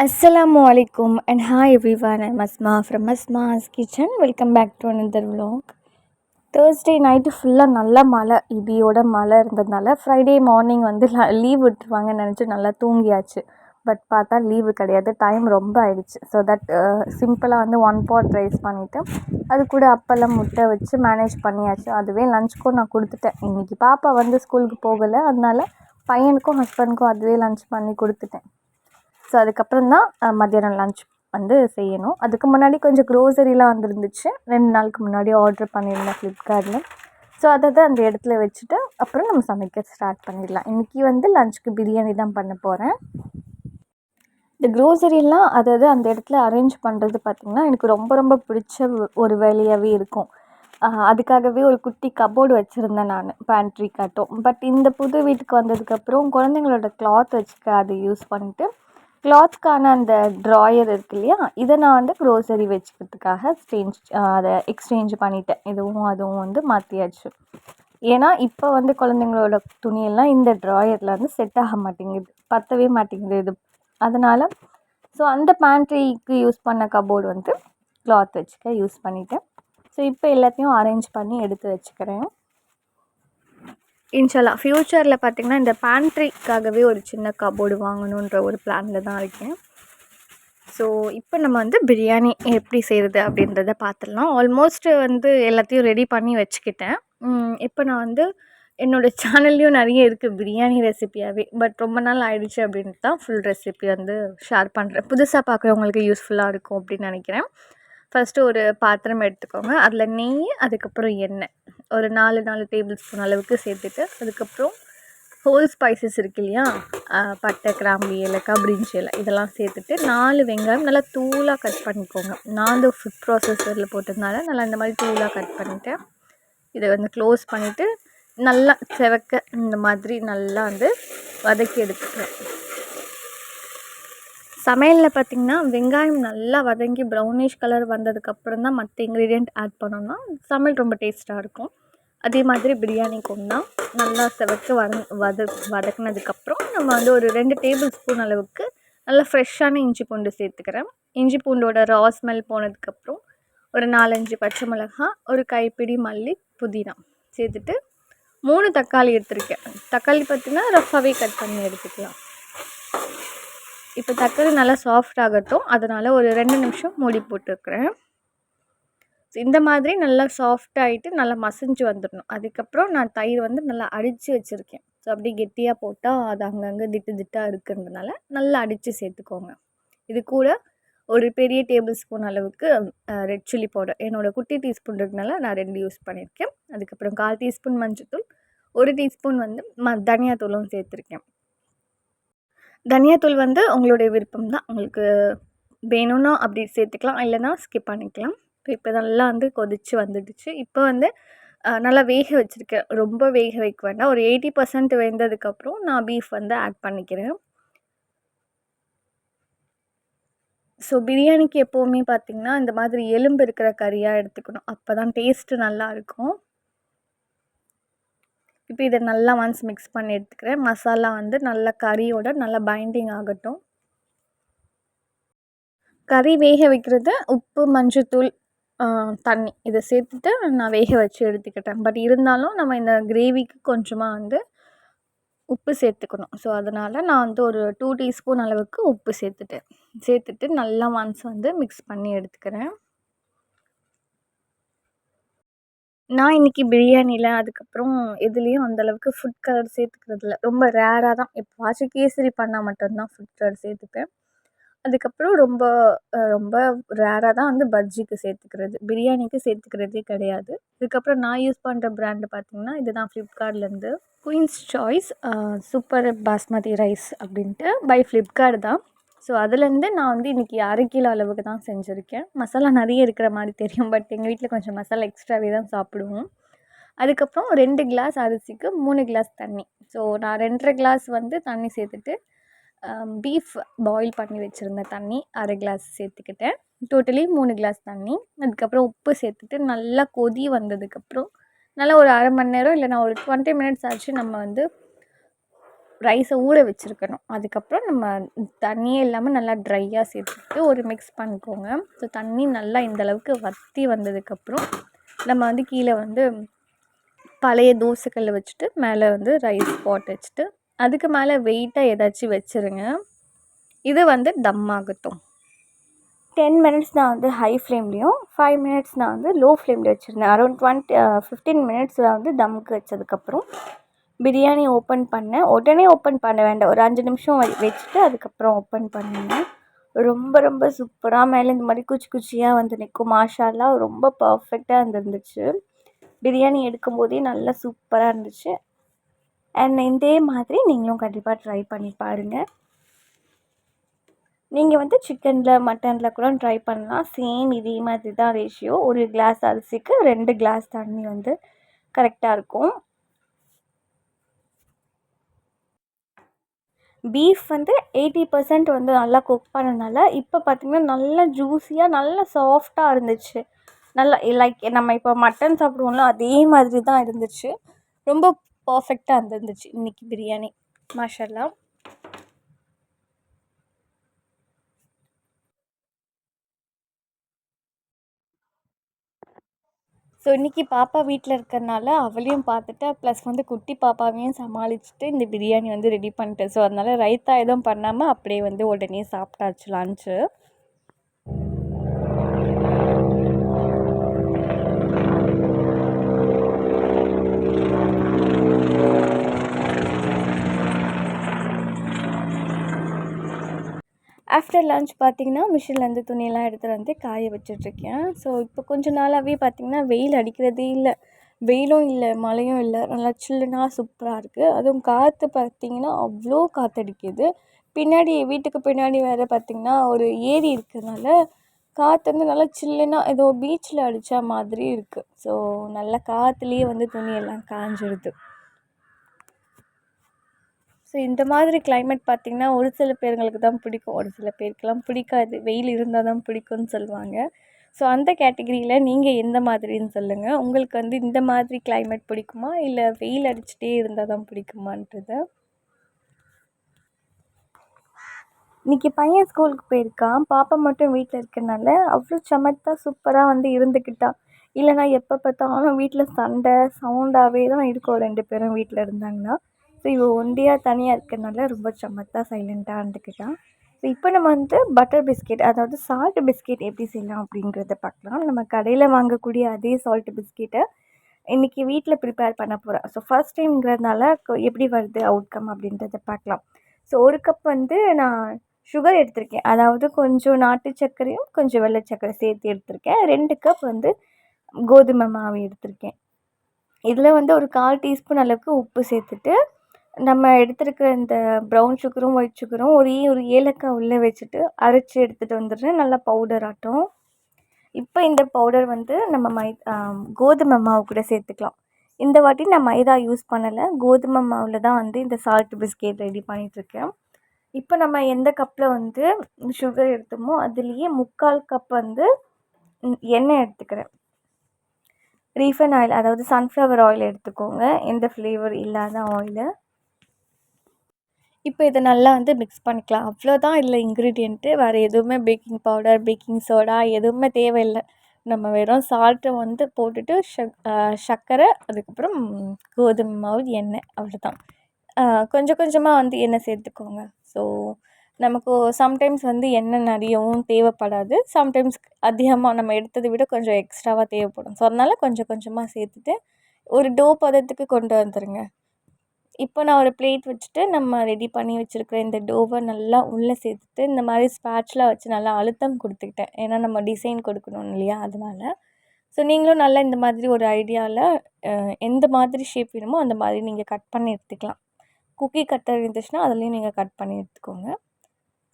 Assalamu alaikum and hi everyone. I'm Asma from Asma's Kitchen. Welcome back to another vlog. Thursday night ஃபுல்லாக நல்ல மழை, இடியோட மழை இருந்ததுனால Friday morning வந்து leave விட்டுருவாங்கன்னு நினச்சி நல்லா தூங்கியாச்சு. பட் பார்த்தா லீவு கிடையாது, டைம் ரொம்ப ஆயிடுச்சு. ஸோ தட் சிம்பிளாக வந்து 1 pot ரைஸ் பண்ணிவிட்டு அது கூட அப்பெல்லாம் முட்டை வச்சு மேனேஜ் பண்ணியாச்சு. அதுவே லஞ்சுக்கும் நான் கொடுத்துட்டேன். இன்றைக்கி பாப்பா வந்து ஸ்கூலுக்கு போகலை, அதனால பையனுக்கும் ஹஸ்பண்டுக்கும் அதுவே லஞ்ச் பண்ணி கொடுத்துட்டேன். ஸோ அதுக்கப்புறம் தான் மத்தியானம் லன்ச் வந்து செய்யணும். அதுக்கு முன்னாடி கொஞ்சம் க்ரோசரிலாம் வந்துருந்துச்சு, 2 நாளுக்கு முன்னாடி ஆர்டர் பண்ணியிருந்தேன் ஃப்ளிப்கார்ட்டில். ஸோ அதை தான் அந்த இடத்துல வச்சுட்டு அப்புறம் நம்ம சமைக்க ஸ்டார்ட் பண்ணிடலாம். இன்றைக்கி வந்து லஞ்சுக்கு பிரியாணி தான் பண்ண போகிறேன். இந்த க்ரோசரிலாம் அதாவது அந்த இடத்துல அரேஞ்ச் பண்ணுறது பார்த்திங்கன்னா எனக்கு ரொம்ப ரொம்ப பிடிச்ச ஒரு வேலையாகவே இருக்கும். அதுக்காகவே ஒரு குட்டி கபோர்டு வச்சுருந்தேன் நான், பேண்ட்ரி காட்டும். பட் இந்த புது வீட்டுக்கு வந்ததுக்கப்புறம் குழந்தைங்களோட கிளாத் வச்சுக்க அதை யூஸ் பண்ணிட்டு கிளாத்க்கான அந்த ட்ராயர் இருக்குது இல்லையா, இதை நான் வந்து க்ரோசரி வச்சுக்கிறதுக்காக அதை எக்ஸ்சேஞ்ச் பண்ணிட்டேன். இதுவும் அதுவும் வந்து மாற்றியாச்சு. ஏன்னா இப்போ வந்து குழந்தைங்களோட துணியெல்லாம் இந்த ட்ராயரில் வந்து செட் ஆக மாட்டேங்குது, பற்றவே மாட்டேங்குது இது. அதனால் ஸோ அந்த பேண்ட்ரிக்கு யூஸ் பண்ண கபோர்டு வந்து கிளாத் வச்சுக்க யூஸ் பண்ணிட்டேன். ஸோ இப்போ எல்லாத்தையும் அரேஞ்ச் பண்ணி எடுத்து வச்சுக்கிறேன். இன்ஷால்லா ஃப்யூச்சரில் பார்த்திங்கன்னா இந்த பேண்ட்ரிக்காகவே ஒரு சின்ன கபோர்டு வாங்கணுன்ற ஒரு பிளானில் தான் இருக்கேன். ஸோ இப்போ நம்ம வந்து பிரியாணி எப்படி செய்கிறது அப்படின்றத பார்த்துடலாம். ஆல்மோஸ்ட் வந்து எல்லாத்தையும் ரெடி பண்ணி வச்சுக்கிட்டேன். இப்போ நான் வந்து என்னோடய சேனல்லையும் நிறைய இருக்குது பிரியாணி ரெசிபியாகவே. பட் ரொம்ப நாள் ஆயிடுச்சு அப்படின்ட்டு தான் ஃபுல் ரெசிபி வந்து ஷேர் பண்ணுறேன். புதுசாக பார்க்குறவங்களுக்கு யூஸ்ஃபுல்லாக இருக்கும் அப்படின்னு நினைக்கிறேன். ஃபஸ்ட்டு ஒரு பாத்திரம் எடுத்துக்கோங்க, அதில் நெய், அதுக்கப்புறம் எண்ணெய் ஒரு 4 டேபிள் ஸ்பூன் அளவுக்கு சேர்த்துட்டு, அதுக்கப்புறம் ஹோல் ஸ்பைசஸ் இருக்குது இல்லையா, பட்டை, கிராம்பு, ஏலக்காய், பிரிஞ்சி இலை இதெல்லாம் சேர்த்துட்டு 4 வெங்காயம் நல்லா தூளாக கட் பண்ணிக்கோங்க. நான் வந்து ஃபுட் ப்ராசஸரில் போட்டதுனால நல்லா இந்த மாதிரி தூளாக கட் பண்ணிவிட்டேன். இதை வந்து க்ளோஸ் பண்ணிவிட்டு நல்லா செவக்க இந்த மாதிரி நல்லா வந்து வதக்கி எடுத்துக்கிறேன். சமையலில் பார்த்திங்கன்னா வெங்காயம் நல்லா வதங்கி ப்ரௌனிஷ் கலர் வந்ததுக்கப்புறம் தான் மற்ற இன்க்ரீடியண்ட் ஆட் பண்ணோன்னா சமையல் ரொம்ப டேஸ்ட்டாக இருக்கும். அதே மாதிரி பிரியாணிக்கும் தான் நல்லா செவக்க வதக்குனதுக்கப்புறம் நம்ம வந்து ஒரு 2 டேபிள் ஸ்பூன் அளவுக்கு நல்லா ஃப்ரெஷ்ஷான இஞ்சி பூண்டு சேர்த்துக்கிறேன். இஞ்சி பூண்டோட ரா ஸ்மெல் போனதுக்கப்புறம் ஒரு 4-5 பச்சை மிளகாய், ஒரு கைப்பிடி மல்லி, புதினா சேர்த்துட்டு 3 தக்காளி எடுத்துருக்கேன். தக்காளி பார்த்திங்கன்னா ரஃபாகவே கட் பண்ணி எடுத்துக்கலாம். இப்போ தக்காளி நல்லா சாஃப்ட் ஆகட்டும், அதனால் ஒரு 2 நிமிஷம் மூடி போட்டுருக்குறேன். இந்த மாதிரி நல்லா சாஃப்டாகிட்டு நல்லா மசிஞ்சு வந்துடணும். அதுக்கப்புறம் நான் தயிர் வந்து நல்லா அடித்து வச்சுருக்கேன். ஸோ அப்படியே கெட்டியாக போட்டால் அது அங்கங்கே திட்டாக இருக்குன்றதுனால நல்லா அடித்து சேர்த்துக்கோங்க. இது கூட ஒரு பெரிய டேபிள் ஸ்பூன் அளவுக்கு ரெட் சில்லி பவுடர், என்னோடய குட்டி டீஸ்பூன் இருக்கிறதுனால நான் 2 யூஸ் பண்ணியிருக்கேன். அதுக்கப்புறம் 1/4 டீஸ்பூன் மஞ்சள்தூள், 1 டீஸ்பூன் வந்து தனியாத்தூளும் சேர்த்துருக்கேன். தனியாத்தூள் வந்து உங்களுடைய விருப்பம் தான், உங்களுக்கு வேணும்னா அப்படி சேர்த்துக்கலாம், இல்லைனா ஸ்கிப் பண்ணிக்கலாம். இப்போ நல்லா வந்து கொதித்து வந்துடுச்சு. இப்போ வந்து நல்லா வேக வச்சுருக்கேன். ரொம்ப வேக வைக்க வேண்டாம், ஒரு 80% வெந்ததுக்கப்புறம் நான் பீஃப் வந்து ஆட் பண்ணிக்கிறேன். ஸோ பிரியாணிக்கு எப்போவுமே பார்த்திங்கன்னா இந்த மாதிரி எலும்பு இருக்கிற கறியாக எடுத்துக்கணும், அப்போ தான் டேஸ்ட்டு நல்லாயிருக்கும். இப்போ இதை நல்லா ஒன்ஸ் மிக்ஸ் பண்ணி எடுத்துக்கிறேன். மசாலா வந்து நல்லா கறியோட நல்லா பைண்டிங் ஆகட்டும். கறி வேக வைக்கிறது உப்பு, மஞ்சத்தூள், தண்ணி இதை சேர்த்துட்டு நான் வேக வச்சு எடுத்துக்கிட்டேன். பட் இருந்தாலும் நம்ம இந்த கிரேவிக்கு கொஞ்சமாக வந்து உப்பு சேர்த்துக்கணும். ஸோ அதனால் நான் வந்து ஒரு 2 டீஸ்பூன் அளவுக்கு உப்பு சேர்த்துட்டு நல்லா ஒன்ஸ் வந்து மிக்ஸ் பண்ணி எடுத்துக்கிறேன். நான் இன்றைக்கி பிரியாணியில் அதுக்கப்புறம் எதுலேயும் அந்தளவுக்கு ஃபுட் கலர் சேர்த்துக்கிறதில்ல, ரொம்ப ரேராக தான். எப்போவாச்சும் கேசரி பண்ணால் மட்டும்தான் ஃபுட் கலர் சேர்த்துப்பேன். அதுக்கப்புறம் ரொம்ப ரொம்ப ரேராக தான் வந்து பஜ்ஜிக்கு சேர்த்துக்கிறது, பிரியாணிக்கு சேர்த்துக்கிறதே கிடையாது. இதுக்கப்புறம் நான் யூஸ் பண்ணுற ப்ராண்டு பார்த்திங்கன்னா இதுதான், ஃப்ளிப்கார்ட்லேருந்து Queen's Choice super basmati rice அப்படின்ட்டு பை ஃப்ளிப்கார்ட் தான். ஸோ அதுலேருந்து நான் வந்து இன்றைக்கி 1/2 கிலோ அளவுக்கு தான் செஞ்சுருக்கேன். மசாலா நிறைய இருக்கிற மாதிரி தெரியும், பட் எங்கள் வீட்டில் கொஞ்சம் மசாலா எக்ஸ்ட்ராவே தான் சாப்பிடுவோம். அதுக்கப்புறம் 2 கிளாஸ் அரிசிக்கு 3 கிளாஸ் தண்ணி. ஸோ நான் 2.5 கிளாஸ் வந்து தண்ணி சேர்த்துட்டு பீஃப் பாயில் பண்ணி வச்சுருந்த தண்ணி 1/2 கிளாஸ் சேர்த்துக்கிட்டேன். டோட்டலி 3 கிளாஸ் தண்ணி. அதுக்கப்புறம் உப்பு சேர்த்துட்டு நல்லா கொதி வந்ததுக்கப்புறம் நல்லா ஒரு 1/2 மணி நேரம் இல்லைனா ஒரு 20 மினிட்ஸ் ஆச்சு நம்ம வந்து ரைஸை ஊற வச்சுருக்கணும். அதுக்கப்புறம் நம்ம தண்ணியே இல்லாமல் நல்லா ட்ரையாக சேர்த்துட்டு ஒரு மிக்ஸ் பண்ணிக்கோங்க. ஸோ தண்ணி நல்லா இந்தளவுக்கு வற்றி வந்ததுக்கப்புறம் நம்ம வந்து கீழே வந்து பழைய தோசைக்கல்லை வச்சுட்டு மேலே வந்து ரைஸ் பாட் வச்சுட்டு அதுக்கு மேலே வெயிட்டாக ஏதாச்சும் வச்சுருங்க. இது வந்து தம் ஆகட்டும். 10 மினிட்ஸ் நான் வந்து ஹை ஃப்ளேம்லேயும் 5 மினிட்ஸ் நான் வந்து லோ ஃப்ளேமில் வச்சுருந்தேன். அரௌண்ட் 15 மினிட்ஸில் வந்து தம்முக்கு வச்சதுக்கப்புறம் பிரியாணி ஓப்பன் பண்ணேன். உடனே ஓப்பன் பண்ண வேண்டாம், ஒரு 5 நிமிஷம் வச்சுட்டு அதுக்கப்புறம் ஓப்பன் பண்ணுங்கள். ரொம்ப ரொம்ப சூப்பராக மேலே இந்த மாதிரி குச்சி குச்சியாக வந்து நிற்கும். மாஷால்லா ரொம்ப பர்ஃபெக்டாக இருந்துச்சு. பிரியாணி எடுக்கும்போதே நல்லா சூப்பராக இருந்துச்சு. அண்ட் இதே மாதிரி நீங்களும் கண்டிப்பாக ட்ரை பண்ணி பாருங்கள். நீங்கள் வந்து சிக்கனில் மட்டனில் கூட ட்ரை பண்ணலாம். சேம் இதே மாதிரி தான் ரேஷியோ. ஒரு கிளாஸ் அரிசிக்கு 2 கிளாஸ் தண்ணி வந்து கரெக்டாக இருக்கும். பீஃப் வந்து 80% வந்து நல்லா குக் பண்ணனால இப்போ பார்த்திங்கன்னா நல்லா ஜூஸியாக நல்லா சாஃப்டாக இருந்துச்சு. நல்லா லைக் நம்ம இப்போ மட்டன் சாப்பிடுவோம்ல அதே மாதிரி தான் இருந்துச்சு. ரொம்ப பர்ஃபெக்டாக இருந்துச்சு இன்றைக்கி பிரியாணி. மாஷல்லா. ஸோ இன்றைக்கி பாப்பா வீட்டில் இருக்கிறனால அவளையும் பார்த்துட்டு ப்ளஸ் வந்து குட்டி பாப்பாவையும் சமாளிச்சுட்டு இந்த பிரியாணி வந்து ரெடி பண்ணிட்டேன். ஸோ அதனால் ரைத்தா எதுவும் பண்ணாமல் அப்படியே வந்து உடனே சாப்பிட்டாச்சு லன்ச்சு. ஆஃப்டர் லன்ச் பார்த்திங்கன்னா மிஷின்லேருந்து துணியெல்லாம் எடுத்துகிட்டு வந்து காய வச்சிட்ருக்கேன். ஸோ இப்போ கொஞ்சம் நாளாகவே பார்த்திங்கன்னா வெயில் அடிக்கிறதே இல்லை, வெயிலும் இல்லை மழையும் இல்லை, நல்லா சில்லுனா சூப்பராக இருக்குது. அதுவும் காற்று பார்த்திங்கன்னா அவ்வளோ காற்றடிக்குது. பின்னாடி வீட்டுக்கு பின்னாடி வேறு பார்த்திங்கன்னா ஒரு ஏரி இருக்கிறதுனால காற்று வந்து நல்லா சில்லுனா ஏதோ பீச்சில் அடித்த மாதிரி இருக்குது. ஸோ நல்லா காற்றுலேயே வந்து துணியெல்லாம் காஞ்சிடுது. ஸோ இந்த மாதிரி கிளைமேட் பார்த்திங்கன்னா ஒரு சில பேருங்களுக்கு தான் பிடிக்கும், ஒரு சில பேருக்கெலாம் பிடிக்காது. வெயில் இருந்தால் தான் பிடிக்கும்னு சொல்லுவாங்க. ஸோ அந்த கேட்டகிரியில் நீங்கள் எந்த மாதிரின்னு சொல்லுங்கள். உங்களுக்கு வந்து இந்த மாதிரி கிளைமேட் பிடிக்குமா இல்லை வெயில் அடிச்சுட்டே இருந்தால் தான் பிடிக்குமான்றது. இன்றைக்கி பையன் ஸ்கூலுக்கு போயிருக்கான். பாப்பா மட்டும் வீட்டில் இருக்கிறனால அவ்வளோ சமத்தாக சூப்பராக வந்து இருந்துக்கிட்டான். இல்லைனா எப்போ பார்த்தாலும் வீட்டில் சண்டை சவுண்டாகவே தான் இருக்கும் 2 பேரும் வீட்டில் இருந்தாங்கன்னா. ஸோ இவள் ஒண்டியாக தனியாக இருக்கிறனால ரொம்ப சமத்தாக சைலண்ட்டாக இருந்துக்கிட்டான். ஸோ இப்போ நம்ம வந்து பட்டர் பிஸ்கெட், அதாவது சால்ட் பிஸ்கெட் எப்படி செய்யலாம் அப்படிங்கிறத பார்க்கலாம். நம்ம கடையில் வாங்கக்கூடிய அதே சால்ட் பிஸ்கெட்டை இன்றைக்கி வீட்டில் ப்ரிப்பேர் பண்ண போகிறேன். ஸோ ஃபர்ஸ்ட் டைம்ங்கிறதுனால எப்படி வருது அவுட்கம் அப்படின்றத பார்க்கலாம். ஸோ ஒரு கப் வந்து நான் சுகர் எடுத்திருக்கேன், அதாவது கொஞ்சம் நாட்டு சர்க்கரையும் கொஞ்சம் வெள்ளை சர்க்கரை சேர்த்து எடுத்திருக்கேன். 2 கப் வந்து கோதுமை மாவு எடுத்திருக்கேன். இதில் வந்து ஒரு 1/4 டீஸ்பூன் அளவுக்கு உப்பு சேர்த்துட்டு நம்ம எடுத்துருக்கிற இந்த ப்ரௌன் சுகரும் ஒயிட் சுகரும் ஒரு ஏலக்காய் உள்ளே வச்சுட்டு அரைச்சி எடுத்துகிட்டு வந்துடுறேன், நல்லா பவுடர் ஆட்டம். இப்போ இந்த பவுடர் வந்து நம்ம கோதுமை மாவு கூட சேர்த்துக்கலாம். இந்த வாட்டி நான் மைதா யூஸ் பண்ணலை, கோதுமை மாவில் தான் வந்து இந்த சால்ட் பிஸ்கெட் ரெடி பண்ணிகிட்ருக்கேன். இப்போ நம்ம எந்த கப்பில் வந்து சுகர் எடுத்தோமோ அதுலேயே 3/4 கப் வந்து எண்ணெய் எடுத்துக்கிறேன். ரீஃபைன் ஆயில், அதாவது சன்ஃப்ளவர் ஆயில் எடுத்துக்கோங்க, எந்த ஃப்ளேவர் இல்லாத ஆயிலு. இப்போ இதை நல்லா வந்து மிக்ஸ் பண்ணிக்கலாம். அவ்வளோதான் இல்லை இன்க்ரீடியண்ட்டு, வேறு எதுவுமே பேக்கிங் பவுடர் பேக்கிங் சோடா எதுவுமே தேவையில்லை. நம்ம வெறும் சால்ட்டை வந்து போட்டுட்டு சர்க்கரை, அதுக்கப்புறம் கோதுமை மாவு, எண்ணெய், அவ்வளோதான். கொஞ்சம் கொஞ்சமாக வந்து எண்ணெய் சேர்த்துக்கோங்க. ஸோ நமக்கு சம்டைம்ஸ் வந்து எண்ணெய் நிறையவும் தேவைப்படாது, சம்டைம்ஸ் அதிகமாக நம்ம எடுத்ததை விட கொஞ்சம் எக்ஸ்ட்ராவாக தேவைப்படும். ஸோ அதனால் கொஞ்சம் கொஞ்சமாக சேர்த்துட்டு ஒரு டோ பதத்துக்கு கொண்டு வந்துடுங்க. இப்போ நான் ஒரு பிளேட் வச்சுட்டு நம்ம ரெடி பண்ணி வச்சுருக்கிற இந்த டோவை நல்லா உள்ளே சேர்த்துட்டு இந்த மாதிரி ஸ்பேட்ச்லாம் வச்சு நல்லா அழுத்தம் கொடுத்துக்கிட்டேன். ஏன்னா நம்ம டிசைன் கொடுக்கணும் இல்லையா, அதனால். ஸோ நீங்களும் நல்லா இந்த மாதிரி ஒரு ஐடியாவில் எந்த மாதிரி ஷேப் வேணுமோ அந்த மாதிரி நீங்கள் கட் பண்ணி எடுத்துக்கலாம். குக்கி கட்டர் இருந்துச்சுன்னா அதுலேயும் நீங்கள் கட் பண்ணி எடுத்துக்கோங்க.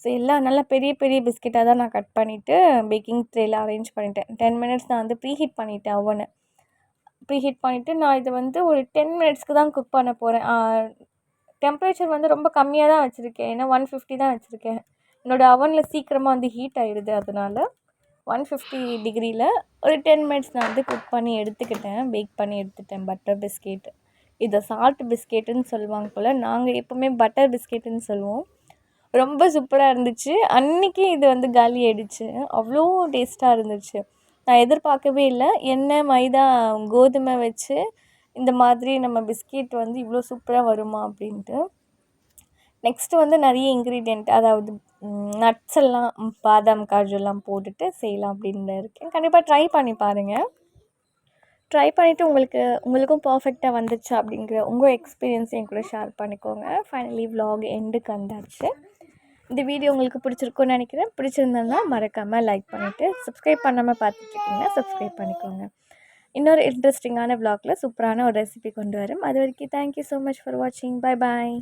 ஸோ எல்லாம் நல்லா பெரிய பெரிய பிஸ்கெட்டாக தான் நான் கட் பண்ணிவிட்டு பேக்கிங் ட்ரேயில் அரேஞ்ச் பண்ணிட்டேன். 10 மினிட்ஸ் நான் வந்து ப்ரீஹீட் பண்ணிவிட்டேன் ஓவனை. ப்ரீஹீட் பண்ணிவிட்டு நான் இதை வந்து ஒரு 10 மினிட்ஸ்க்கு தான் குக் பண்ண போகிறேன். டெம்பரேச்சர் வந்து ரொம்ப கம்மியாக தான் வச்சுருக்கேன், ஏன்னா 150 தான் வச்சுருக்கேன். என்னோடய அவனில் சீக்கிரமாக வந்து ஹீட் ஆகிடுது, அதனால் 150 டிகிரியில் ஒரு 10 மினிட்ஸ் நான் வந்து குக் பண்ணி எடுத்துக்கிட்டேன், பேக் பண்ணி எடுத்துட்டேன் பட்டர் பிஸ்கெட். இதை சால்ட் பிஸ்கெட்டுன்னு சொல்லுவாங்க போல். நாங்கள் எப்போவுமே பட்டர் பிஸ்கெட்டுன்னு சொல்லுவோம். ரொம்ப சூப்பராக இருந்துச்சு. அன்றைக்கி இது வந்து காலி ஆயிடுச்சு. அவ்வளோ டேஸ்ட்டாக இருந்துச்சு. நான் எதிர்பார்க்கவே இல்லை, எண்ணெய், மைதா, கோதுமை வச்சு இந்த மாதிரி நம்ம பிஸ்கெட் வந்து இவ்வளோ சூப்பராக வருமா அப்படின்ட்டு. நெக்ஸ்ட்டு வந்து நிறைய இன்க்ரீடியண்ட், அதாவது நட்ஸ் எல்லாம், பாதாம், காஜுலாம் போட்டுட்டு செய்யலாம் அப்படின்னு இருக்கேன். கண்டிப்பாக ட்ரை பண்ணி பாருங்கள். ட்ரை பண்ணிவிட்டு உங்களுக்கும் பர்ஃபெக்டாக வந்துச்சா அப்படிங்கிற உங்கள் எக்ஸ்பீரியன்ஸ் என் கூட ஷேர் பண்ணிக்கோங்க. ஃபைனலி vlog எண்டுக்கு வந்தாச்சு. இந்த வீடியோ உங்களுக்கு பிடிச்சிருக்குன்னு நினைக்கிறேன். பிடிச்சிருந்ததுன்னா மறக்காமல் லைக் பண்ணிவிட்டு, சப்ஸ்கிரைப் பண்ணாமல் பார்த்துட்ருக்கீங்கன்னா சப்ஸ்கிரைப் பண்ணிக்கோங்க. இன்னொரு இன்ட்ரெஸ்டிங்கான vlogல சூப்பரான ஒரு ரெசிபி கொண்டு வரேன். அது வரைக்கும் தேங்க்யூ ஸோ மச் ஃபார் வாட்சிங். Bye bye.